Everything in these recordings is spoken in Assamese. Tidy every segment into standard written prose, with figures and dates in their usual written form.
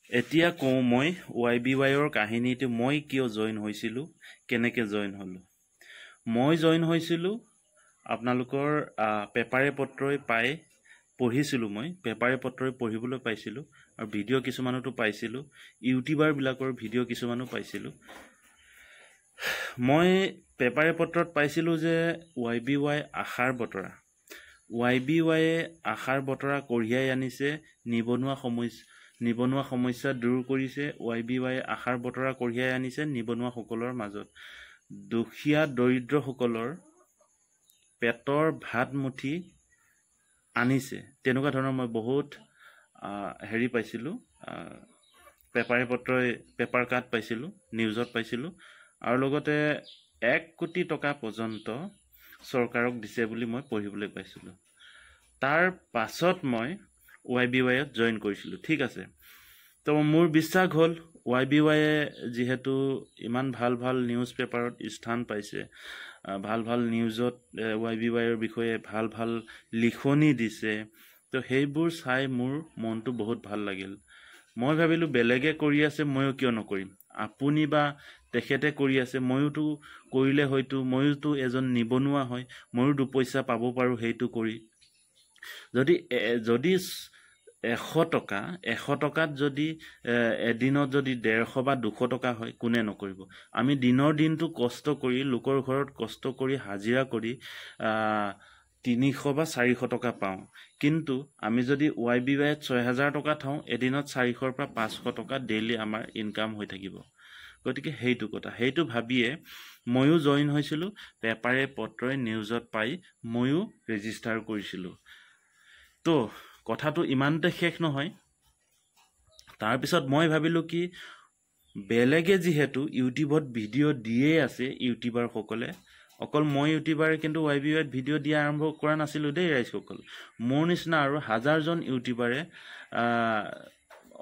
এতিয়া কওঁ মই YBYৰ কাহিনীটো মই কিয় জইন হৈছিলোঁ, কেনেকৈ জইন হ'লোঁ। মই জইন হৈছিলোঁ আপোনালোকৰ পেপাৰে পত্ৰই পাই পঢ়িছিলোঁ। মই পেপাৰে পত্ৰই পঢ়িবলৈ পাইছিলোঁ আৰু ভিডিঅ' কিছুমানতো পাইছিলোঁ। ইউটিউবাৰবিলাকৰ ভিডিঅ' কিছুমানো পাইছিলোঁ। মই পেপাৰে পত্ৰত পাইছিলোঁ যে YBY আশাৰ বতৰা। YBYয়ে আশাৰ বতৰা কঢ়িয়াই আনিছে, নিবনুৱা সমস্যা দূৰ কৰিছে। YBYয়ে আশাৰ বতৰা কঢ়িয়াই আনিছে নিবনুৱাসকলৰ মাজত। দুখীয়া দৰিদ্ৰসকলৰ পেটৰ ভাত মুঠি আনিছে, তেনেকুৱা ধৰণৰ মই বহুত পাইছিলোঁ। পেপাৰ কাট পাইছিলোঁ, নিউজত পাইছিলোঁ। আৰু লগতে 1 কোটি টকা পৰ্যন্ত চৰকাৰক দিছে বুলি মই পঢ়িবলৈ পাইছিলোঁ। তাৰ পাছত মই YBYত জইন কৰিছিলোঁ। ঠিক আছে, তো মোৰ বিশ্বাস হ'ল YBYয়ে যিহেতু ইমান ভাল ভাল নিউজ পেপাৰত স্থান পাইছে, ভাল ভাল নিউজত YBYৰ বিষয়ে ভাল ভাল লিখনি দিছে, তো সেইবোৰ চাই মোৰ মনটো বহুত ভাল লাগিল। মই ভাবিলোঁ বেলেগে কৰি আছে, ময়ো কিয় নকৰিম। আপুনি বা তেখেতে কৰি আছে, ময়োতো কৰিলে হয়তো ময়োতো এজন নিবনুৱা হয়, ময়ো 2 পইচা পাব পাৰোঁ সেইটো কৰি। যদি 100 টকাত যদি এদিনত যদি 150 বা 200 টকা হয়, কোনে নকৰিব। আমি দিনৰ দিনটো কষ্ট কৰি, লোকৰ ঘৰত কষ্ট কৰি, হাজিৰা কৰি 300 বা 400 টকা পাওঁ। কিন্তু আমি যদি YBYত 6000 টকা থওঁ, এদিনত 400 পৰা 500 টকা ডেইলি আমাৰ ইনকাম হৈ থাকিব। গতিকে সেইটো কথা, সেইটো ভাবিয়ে ময়ো জইন হৈছিলোঁ। পেপাৰে পত্ৰই নিউজত পাই ময়ো ৰেজিষ্টাৰ কৰিছিলোঁ। তো কথাটো ইমানতে শেষ নহয়। তাৰপিছত মই ভাবিলোঁ কি, বেলেগে যিহেতু ইউটিউবত ভিডিঅ' দিয়ে আছে, ইউটিউবাৰসকলে, অকল মই ইউটিউবাৰে কিন্তু YBYত ভিডিঅ' দিয়া আৰম্ভ কৰা নাছিলোঁ দেই ৰাইজসকল। মোৰ নিচিনা আৰু হাজাৰজন ইউটিউবাৰে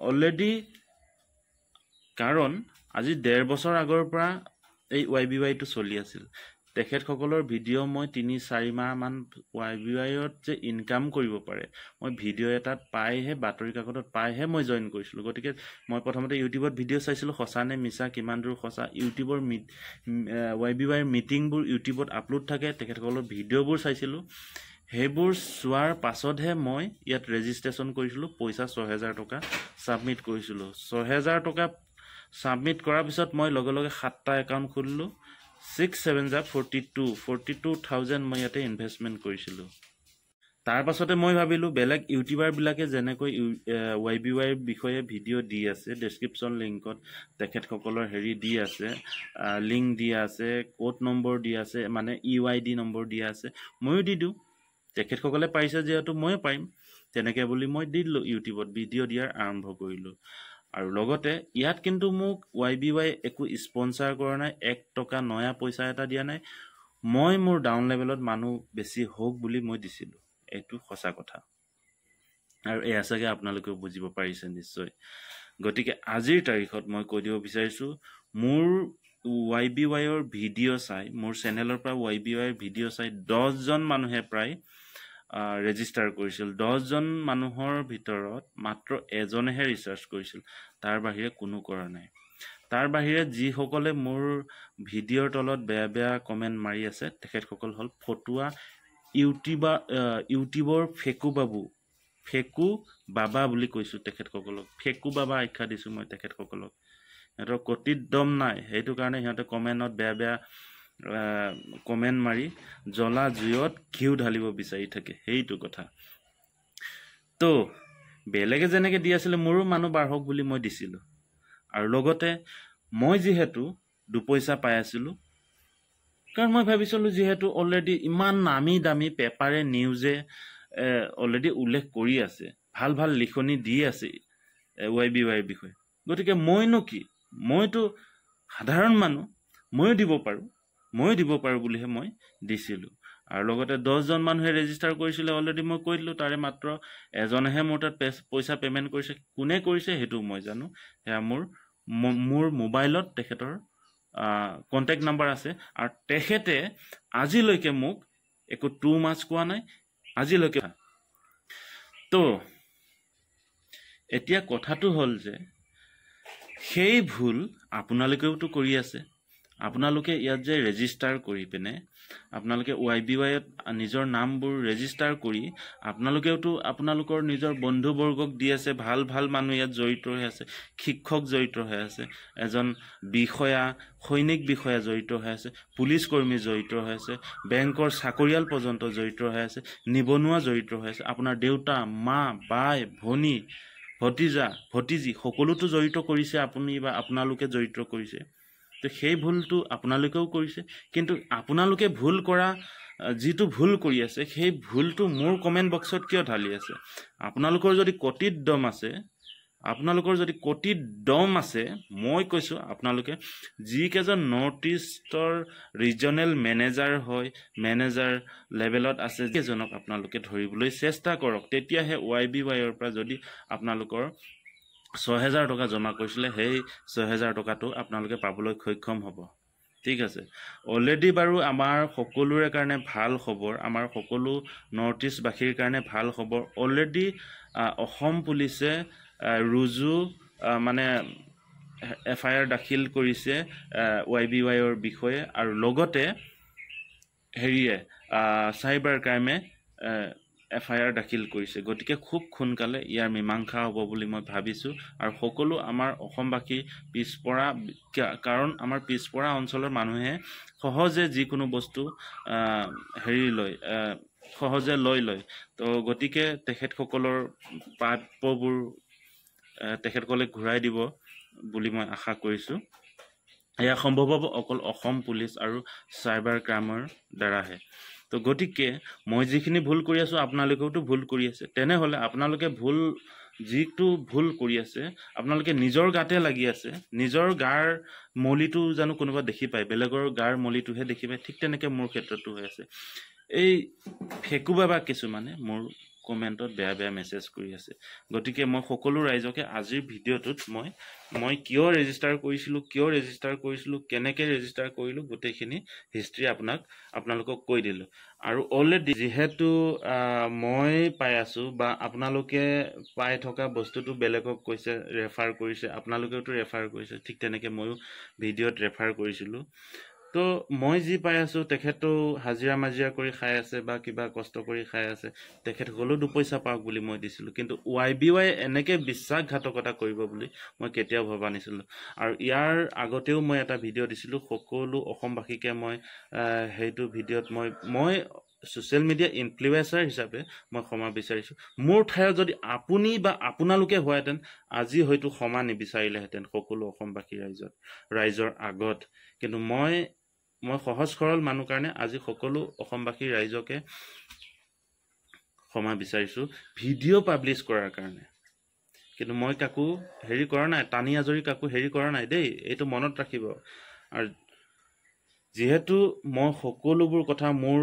অলৰেডি, কাৰণ আজি 1.5 বছৰ আগৰ পৰা এই YBYটো চলি আছিল। তেখেতসকলৰ ভিডিঅ' মই 3-4 মাহমান YBYত যে ইনকাম কৰিব পাৰে, মই ভিডিঅ' এটাত পাইহে, বাতৰি কাকতত পাইহে মই জইন কৰিছিলোঁ। গতিকে মই প্ৰথমতে ইউটিউবত ভিডিঅ' চাইছিলোঁ, সঁচা নে মিছা, কিমান দূৰ সঁচা। YBYৰ মিটিংবোৰ ইউটিউবত আপলোড থাকে, তেখেতসকলৰ ভিডিঅ'বোৰ চাইছিলোঁ। সেইবোৰ চোৱাৰ পাছতহে মই ইয়াত ৰেজিষ্ট্ৰেশ্যন কৰিছিলোঁ। পইচা 6000 টকা ছাবমিট কৰিছিলোঁ। 6000 টকা ছাবমিট কৰাৰ পিছত মই লগে লগে 7টা একাউণ্ট খুলিলোঁ। 6 7 যা 42,000 মই ইয়াতে ইনভেষ্টমেণ্ট কৰিছিলোঁ। তাৰ পাছতে মই ভাবিলোঁ বেলেগ ইউটিউবাৰবিলাকে যেনেকৈ YBYৰ বিষয়ে ভিডিঅ' দি আছে, ডেছক্ৰিপশ্যন লিংকত তেখেতসকলৰ দি আছে, লিংক দিয়া আছে, কোড নম্বৰ দিয়া আছে, মানে EYD নম্বৰ দিয়া আছে, ময়ো দি দিওঁ। তেখেতসকলে পাৰিছে যিহেতু ময়ো পাৰিম, তেনেকৈ বুলি মই দি দিলোঁ। ইউটিউবত ভিডিঅ' দিয়াৰ আৰম্ভ কৰিলোঁ। আৰু লগতে ইয়াত কিন্তু মোক YBYয়ে একো স্পনচাৰ কৰা নাই, 1 টকা নয়া পইচা এটা দিয়া নাই। মই মোৰ ডাউন লেভেলত মানুহ বেছি হওক বুলি মই দিছিলোঁ। এইটো সঁচা কথা, আৰু এয়া চাগে আপোনালোকেও বুজিব পাৰিছে নিশ্চয়। গতিকে আজিৰ তাৰিখত মই কৈ দিব বিচাৰিছোঁ, মোৰ YBYৰ ভিডিঅ' চাই, মোৰ চেনেলৰ পৰা YBYৰ ভিডিঅ' চাই 10জন মানুহে প্ৰায় ৰেজিষ্টাৰ কৰিছিল। 10জন মানুহৰ ভিতৰত মাত্ৰ এজনেহে ৰিচাৰ্জ কৰিছিল, তাৰ বাহিৰে কোনো কৰা নাই। তাৰ বাহিৰে যিসকলে মোৰ ভিডিঅ'ৰ তলত বেয়া বেয়া কমেণ্ট মাৰি আছে, তেখেতসকল হ'ল ফটুৱা ইউটিউবৰ ফেকু বাবা বুলি কৈছোঁ তেখেতসকলক। ফেকু বাবা আখ্যা দিছোঁ মই তেখেতসকলক। সিহঁতৰ কটিত দম নাই, সেইটো কাৰণে সিহঁতে কমেণ্টত বেয়া বেয়া কমেণ্ট মাৰি জ্বলা জুইত ঘিউ ঢালিব বিচাৰি থাকে, সেইটো কথা। তো বেলেগে যেনেকৈ দি আছিলে, মোৰো মানুহ বাঢ়ক বুলি মই দিছিলোঁ। আৰু লগতে মই যিহেতু 2 পইচা পাই আছিলোঁ, কাৰণ মই ভাবিছিলোঁ যিহেতু অলৰেডি ইমান নামী দামী পেপাৰে নিউজে অলৰেডি উল্লেখ কৰি আছে, ভাল ভাল লিখনি দি আছে YBYৰ বিষয়ে, গতিকে মইনো কি, মইতো সাধাৰণ মানুহ, ময়ো দিব পাৰোঁ বুলিহে মই দিছিলোঁ। আৰু লগতে 10জন মানুহে ৰেজিষ্টাৰ কৰিছিলে, অলৰেডি মই কৈ দিলোঁ। তাৰে মাত্ৰ এজনেহে মোৰ তাত পইচা পে'মেণ্ট কৰিছে। কোনে কৰিছে সেইটো মই জানো, সেয়া মোৰ মোবাইলত তেখেতৰ কণ্টেক্ট নাম্বাৰ আছে। আৰু তেখেতে আজিলৈকে মোক একো টু মাছ কোৱা নাই আজিলৈকে। তো এতিয়া কথাটো হ'ল যে সেই ভুল আপোনালোকেওতো কৰি আছে আপোনালোকে ইয়াত যে ৰেজিষ্টাৰ কৰি পিনে আপোনালোকে YBYত নিজৰ নামবোৰ ৰেজিষ্টাৰ কৰি আপোনালোকেওতো আপোনালোকৰ নিজৰ বন্ধুবৰ্গক দি আছে ভাল ভাল মানুহ ইয়াত জড়িত হৈ আছে শিক্ষক জড়িত হৈ আছে এজন বিষয়া সৈনিক বিষয়া জড়িত হৈ আছে পুলিচ কৰ্মী জড়িত হৈ আছে বেংকৰ চাকৰিয়াল পৰ্যন্ত জড়িত হৈ আছে নিবনুৱা জড়িত হৈ আছে আপোনাৰ দেউতা মা বাই ভনী ভতিজা ভতিজী সকলোতো জড়িত কৰিছে আপুনি বা আপোনালোকে জড়িত কৰিছে তো সেই ভুলটো আপোনালোকেও কৰিছে কিন্তু আপোনালোকে ভুল কৰা যিটো ভুল কৰি আছে সেই ভুলটো মোৰ কমেণ্ট বক্সত কিয় ঢালি আছে আপোনালোকৰ যদি কটিত দম আছে মই কৈছোঁ আপোনালোকে যিকেইজন নৰ্থ ইষ্টৰ ৰিজনেল মেনেজাৰ লেভেলত আছে যিকেইজনক আপোনালোকে ধৰিবলৈ চেষ্টা কৰক তেতিয়াহে YBYৰ পৰা যদি আপোনালোকৰ ৬,০০০ টকা জমা কৰিছিলে সেই ৬,০০০ টকাটো আপোনালোকে পাবলৈ সক্ষম হ'ব ঠিক আছে অলৰেডি বাৰু আমাৰ সকলোৰে কাৰণে ভাল খবৰ আমাৰ সকলো নৰ্থ ইষ্টবাসীৰ কাৰণে ভাল খবৰ অলৰেডি অসম পুলিচে ৰুজু মানে FIR দাখিল কৰিছে YBYৰ বিষয়ে আৰু লগতে হেৰিয়ে চাইবাৰ ক্ৰাইমে FIR দাখিল কৰিছে গতিকে খুব সোনকালে ইয়াৰ মীমাংসা হ'ব বুলি মই ভাবিছোঁ আৰু সকলো আমাৰ অসমবাসী পিছপৰা কাৰণ আমাৰ পিছপৰা অঞ্চলৰ মানুহে সহজে যিকোনো বস্তু সহজে লয় তো গতিকে তেখেতসকলৰ প্ৰাপ্যবোৰ তেখেতসকলে ঘূৰাই দিব বুলি মই আশা কৰিছোঁ এয়া সম্ভৱ হ'ব অকল অসম পুলিচ আৰু চাইবাৰ ক্ৰাইমৰ দ্বাৰাহে তো গতিকে মই যিখিনি ভুল কৰি আছোঁ আপোনালোকেওতো ভুল কৰি আছে তেনেহ'লে আপোনালোকে যিটো ভুল কৰি আছে আপোনালোকে নিজৰ গাতে লাগি আছে নিজৰ গাৰ মলিটো জানো কোনোবা দেখি পায় বেলেগৰ গাৰ মলিটোহে দেখি পায় ঠিক তেনেকৈ মোৰ ক্ষেত্ৰতো হৈ আছে এই ফেকুবাবা কিছুমানে মোৰ কমেণ্টত বেয়া মেছেজ কৰি আছে গতিকে মই সকলো ৰাইজকে আজিৰ ভিডিঅ'টোত মই কিয় ৰেজিষ্টাৰ কৰিছিলোঁ কেনেকৈ ৰেজিষ্টাৰ কৰিলোঁ গোটেইখিনি হিষ্ট্ৰী আপোনালোকক কৈ দিলোঁ আৰু অলৰেডি যিহেতু মই পাই আছোঁ বা আপোনালোকে পাই থকা বস্তুটো বেলেগক কৈছে ৰেফাৰ কৰিছে আপোনালোকেওতো ৰেফাৰ কৰিছে ঠিক তেনেকৈ ময়ো ভিডিঅ'ত ৰেফাৰ কৰিছিলোঁ তো মই যি পাই আছোঁ তেখেতো হাজিৰা মাজিৰা কৰি খাই আছে বা কিবা কষ্ট কৰি খাই আছে তেখেতসকলেও দুপইচা পাওক বুলি মই দিছিলোঁ কিন্তু YBY এনেকৈ বিশ্বাসঘাতকতা কৰিব বুলি মই কেতিয়াও ভবা নাছিলোঁ আৰু ইয়াৰ আগতেও মই এটা ভিডিঅ' দিছিলোঁ সকলো অসমবাসীকে মই সেইটো ভিডিঅ'ত মই ছ'চিয়েল মিডিয়া ইনফ্লুৱেঞ্চাৰ হিচাপে মই ক্ষমা বিচাৰিছোঁ মোৰ ঠাইত যদি আপুনি বা আপোনালোকে হোৱাহেঁতেন আজি হয়তো ক্ষমা নিবিচাৰিলেহেঁতেন সকলো অসমবাসী ৰাইজৰ আগত কিন্তু মই সহজ সৰল মানুহ কাৰণে আজি সকলো অসমবাসী ৰাইজকে ক্ষমা বিচাৰিছোঁ ভিডিঅ' পাব্লিছ কৰাৰ কাৰণে কিন্তু মই কাকো হেৰি কৰা নাই টানি আজৰি কাকো হেৰি কৰা নাই দেই এইটো মনত ৰাখিব আৰু যিহেতু মই সকলোবোৰ কথা মোৰ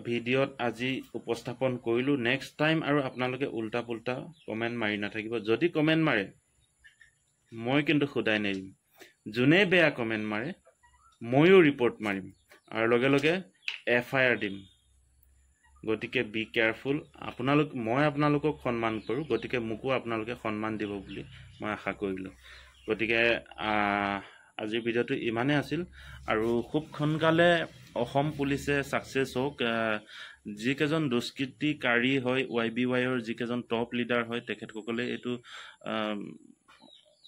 ভিডিঅ'ত আজি উপস্থাপন কৰিলোঁ নেক্সট টাইম আৰু আপোনালোকে উল্টা পুল্টা কমেণ্ট মাৰি নাথাকিব যদি কমেণ্ট মাৰে মই কিন্তু সোধাই নেৰিম যোনে বেয়া কমেণ্ট মাৰে ময়ো ৰিপৰ্ট মাৰিম আৰু লগে লগে FIR দিম গতিকে বি কেয়াৰফুল মই আপোনালোকক সন্মান কৰোঁ গতিকে মোকো আপোনালোকে সন্মান দিব বুলি মই আশা কৰিলোঁ গতিকে আজিৰ ভিডিঅ'টো ইমানেই আছিল আৰু খুব সোনকালে অসম পুলিচে ছাকচেছ হওক যিকেইজন দুষ্কৃতিকাৰী হয় YBYৰ যিকেইজন টপ লিডাৰ হয় তেখেতসকলে এইটো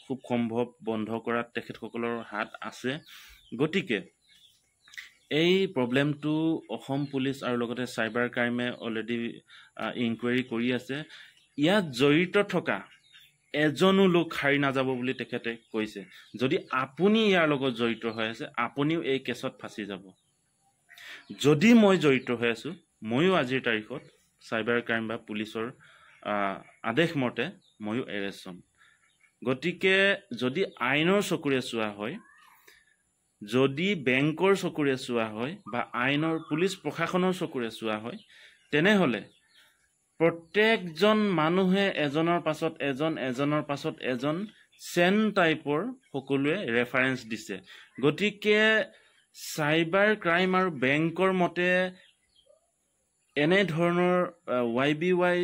খুব সম্ভৱ বন্ধ কৰাত তেখেতসকলৰ হাত আছে গতিকে এই প্ৰব্লেমটো অসম পুলিচ আৰু লগতে চাইবাৰ ক্ৰাইমে অলৰেডি ইনকুৱাৰী কৰি আছে ইয়াত জড়িত থকা এজনো লোক সাৰি নাযাব বুলি তেখেতে কৈছে যদি আপুনি ইয়াৰ লগত জড়িত হৈ আছে আপুনিও এই কেছত ফাঁচি যাব যদি মই জড়িত হৈ আছোঁ ময়ো আজিৰ তাৰিখত চাইবাৰ ক্ৰাইম বা পুলিচৰ আদেশ মতে ময়ো এৰেষ্ট হ'ম গতিকে যদি আইনৰ চকুৰে চোৱা হয় যদি বেংকৰ চকুৰে চোৱা হয় বা আইনৰ পুলিচ প্ৰশাসনৰ চকুৰে চোৱা হয় তেনেহ'লে প্ৰত্যেকজন মানুহে এজনৰ পাছত এজন চেন টাইপৰ সকলোৱে ৰেফাৰেঞ্চ দিছে গতিকে চাইবাৰ ক্ৰাইম আৰু বেংকৰ মতে এনেধৰণৰ YBY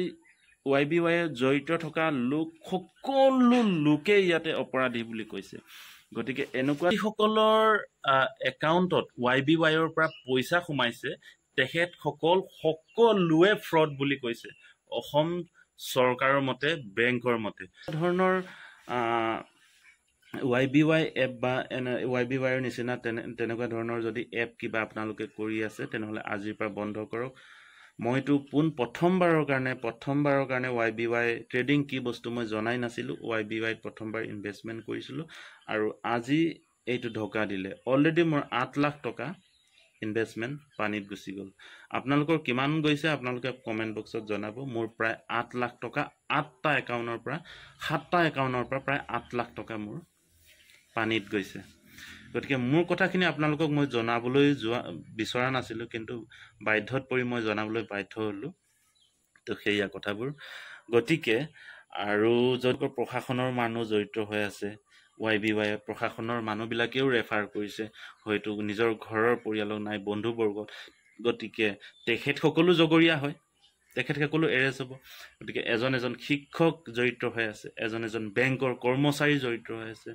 YBY জড়িত থকা লোক সকলো লোকে ইয়াতে অপৰাধী বুলি কৈছে গতিকে এনেকুৱা সকলৰ একাউণ্টত YBYৰ পৰা পইচা সোমাইছে তেখেতসকল সকলোৱে ফ্ৰড বুলি কৈছে অসম চৰকাৰৰ মতে বেংকৰ মতে ধৰণৰ YBY এপ বা YBYৰ নিচিনা তেনেকুৱা ধৰণৰ যদি এপ কিবা আপোনালোকে কৰি আছে তেনেহ'লে আজিৰ পৰা বন্ধ কৰক মইতো প্ৰথমবাৰৰ কাৰণে YBY ট্ৰেডিং কি বস্তু মই জনাই নাছিলোঁ YBYত প্ৰথমবাৰ ইনভেষ্টমেণ্ট কৰিছিলোঁ আৰু আজি এইটো ধোকা দিলে অলৰেডি মোৰ 8 লাখ টকা ইনভেষ্টমেণ্ট পানীত গুচি গ'ল আপোনালোকৰ কিমান গৈছে আপোনালোকে কমেণ্ট বক্সত জনাব মোৰ প্ৰায় 8 লাখ টকা 7টা একাউণ্টৰ পৰা প্ৰায় 8 লাখ টকা মোৰ পানীত গৈছে গতিকে মোৰ কথাখিনি আপোনালোকক মই জনাবলৈ বিচৰা নাছিলোঁ কিন্তু বাধ্যত পৰি মই জনাবলৈ বাধ্য হ'লোঁ তো সেয়া কথাবোৰ গতিকে আৰু য'ত প্ৰশাসনৰ মানুহ জড়িত হৈ আছে YBY প্ৰশাসনৰ মানুহবিলাকেও ৰেফাৰ কৰিছে হয়তো নিজৰ ঘৰৰ পৰিয়ালক নাই বন্ধুবৰ্গ গতিকে তেখেতসকলো জগৰীয়া হয় তেখেতসকলো এৰেষ্ট হ'ব গতিকে এজন শিক্ষক জড়িত হৈ আছে এজন বেংকৰ কৰ্মচাৰী জড়িত হৈ আছে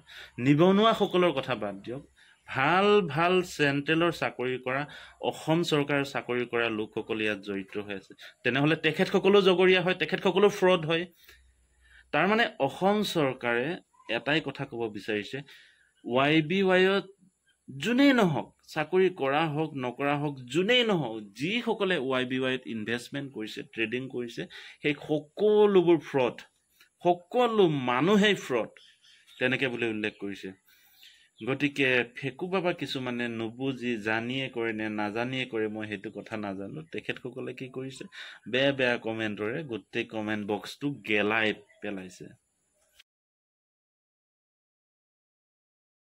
নিবনুৱাসকলৰ কথা বাদ দিয়ক ভাল চেণ্ট্ৰেলৰ চাকৰি কৰা অসম চৰকাৰৰ চাকৰি কৰা লোকসকল ইয়াত জড়িত হৈ আছে তেনেহ'লে তেখেতসকলো জগৰীয়া হয় তেখেতসকলো ফ্ৰড হয় তাৰ মানে অসম চৰকাৰে এটাই কথা ক'ব বিচাৰিছে YBYত যোনেই নহওক চাকৰি কৰা হওক নকৰা হওক যোনেই নহওক যিসকলে YBYত ইনভেষ্টমেণ্ট কৰিছে ট্ৰেডিং কৰিছে সেই সকলোবোৰ ফ্ৰড সকলো মানুহেই ফ্ৰড তেনেকৈ বুলি উল্লেখ কৰিছে গতিকে ফেকু বাবা কিছুমানে নুবুজি জানিয়ে কৰে নে নাজানিয়ে কৰে মই সেইটো কথা নাজানো তেখেতসকলে কি কৰিছে বেয়া কমেণ্টৰে গোটেই কমেণ্ট বক্সটো গেলাই পেলাইছে